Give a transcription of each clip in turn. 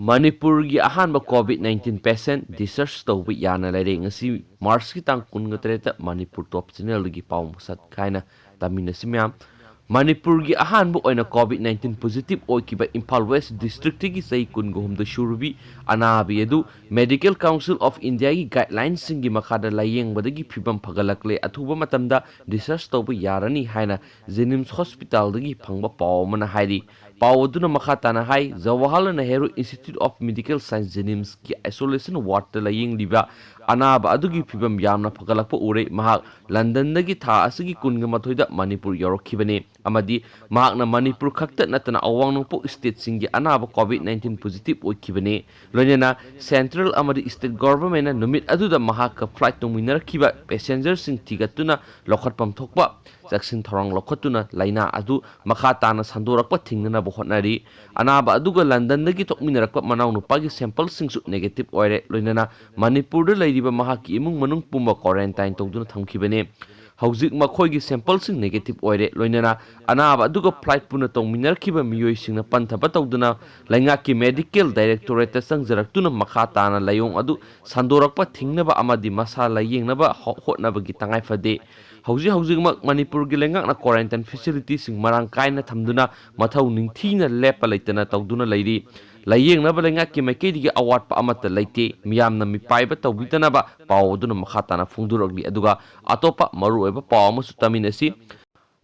Manipuri ahanba COVID-19 patient discharged tawbi yana leire ngasi March ki tang 13 Manipur top channel gi paw sat kaina tamina simyam Manipur gi ahanba oina COVID-19 positive oikiba Imphal West district gi sei kun gom da shurubi anabi edu Medical Council of India gi guidelines singi makhada layeng badagi phibam phagalakle athuba matamda discharge tawbi yarani haina Jenims Hospital dagi phangba paw mana hairi Pawaduna Makhatana Hai, Jawaharlal Nehru Institute of Medical Science Jenims ki isolation ward la ying liba anaba adugi phibam yamna phagalakpa ure mahak London dagi tha asigi kunga mathoida Manipur yorokhibane amadi mahakna Manipur khakta natana awangnopo state singi anaba COVID-19 positive oikhibane loinena central amadi state government na numit aduda mahak flight nominar khiba passenger sing tigatuna lokhatpam thokpa Jackson Thorong Lokotuna, Laina Adu, Makhatana Sandorakpa Tingana Bohonari, Anaba Aduga London the Gitok Minerapa Manau Pagi sample sings negative oire, Lunana, Manipur the Lady Mahaki Imung Manung Pumba quarantine to do Tamkibane. Hauzik Makogi sample sing negative oire, Lunana, Anaba Aduga plight Punatong Minerkiba Mio sing a Pantabatoduna, Langaki Medical Directorate Sang Zeratuna Makhatana Layong Adu, Sandorakpa Tingnaba Amadi Masala Ying Naba Hot Naba Gitangai for day. Hauzik Manipur Gilanga na quarantine facilities sing marangkai na thamduna mathau ningthina lepa leitana tawduna leiri layeng na balenga ki maikedi gi award pa amata leite miyamna mi paiba tawbitana ba pawduna makhatana phungdurogli aduga atopa maru eba pawma sutaminasi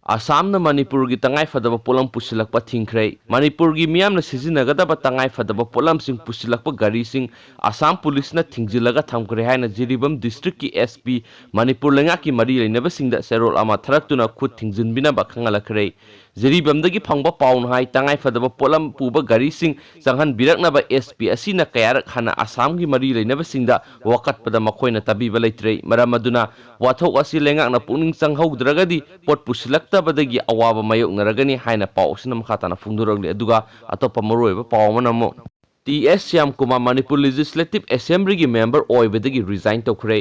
Assam na Manipur gi tangai fadaba polam pusilakpa thingjinkhre Manipur gi miyam na sizinagada ba tangai fadaba polam sing pusilakpa gari sing Assam police na thingjilaga thamkre haina Jiribam district ki SP Manipur lenga ki mari leinaba singda serol ama tharaktuna khut thingjinbina ba khangalakre Jiribam dagi phangba paun hai tangai fadaba polam puba gari sing sanghan birakna ba SP asina kayarak hana Assam gi mari leinaba singda wakat pada makhoina tabiba leitre maramaduna wathok asi lenga na puning sanghaudragadi pot pusilakta badagi awaba mayok naragani haina paw sinam khatana phungdurogli aduga atopa maroiba paw manamo TS Syam Kumar Manipur Legislative Assembly gi member oibadagi resign tokre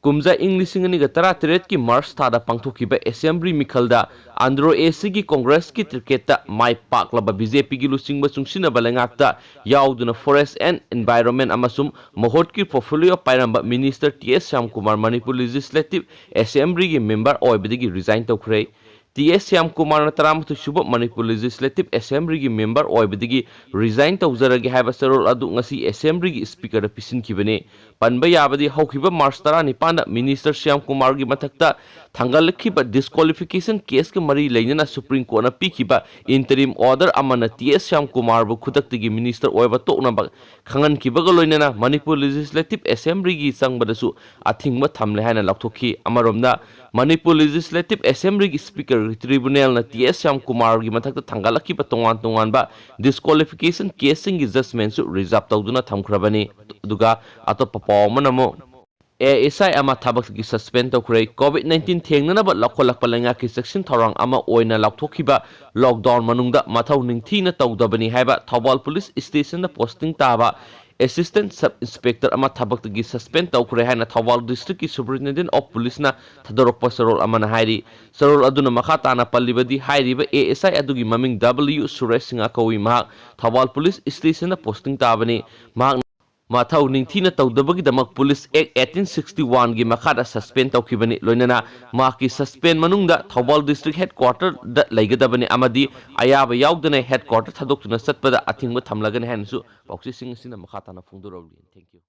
kumja English ngani ga tara tret ki March thada pangthokiba Assembly mikhalda Andhra AC gi Congress ki cricketa mai paklaba BJP gi lusingba chungsina balangakta yauduna Forest and Environment amasum mohot ki portfolio pairamba Minister TS Syam Kumar Manipur Legislative Assembly gi member oibadagi resign tokre TS Syam Kumar na taramatu suba Manipur Legislative Assembly gi member oibadagi resign tawzaragi haiba sarol adu ngasi Assembly gi speaker pisin kibane panba yabadi haukiba March 19 Minister Syam Kumar gi mathakta thangalakhiba disqualification case ke mari leinana Supreme Court na pikiba interim order amana TS Syam Kumar bu khudaktigi minister oiba tokna ba khangan kibaga loinana Manipur Legislative Assembly gi sangbadasu athingma thamle haina lakthoki amaromda Manipur Legislative Assembly gi speaker tribunal na TS Syam Kumar gi mathakta thangalakhiba tongan ba disqualification case singi judgment su reserve tawduna thamkhrabani duga atopa pawmanamo ASI ama thabak gi suspend tokre COVID-19 thengnana ba lakholakpa lenga ki section thorang ama oina lakthokiba lockdown manungda mathau ningthina tawdabani haiba Thobal Police Station na posting taba Assistant Sub Inspector ama thabak gi suspend tokre haina Thobal District ki Superintendent of Police na thadorokpa sarol amana hairi sarol aduna makhatana pallibadi hairiba ASI adugi maming W Suresh Singha kawi mahak Thobal Police Station na posting tabani mahak Mathau ningthina tawdabagi damak Police Act 1861 gi makhada suspend tawkibani loinana maki suspend manungda Thobal District Headquarter da laigadabani amadi ayaba yaudana headquarter thadoktuna satpada athingba thamlagani hansu boxing sina makhatana phungdurogli thank you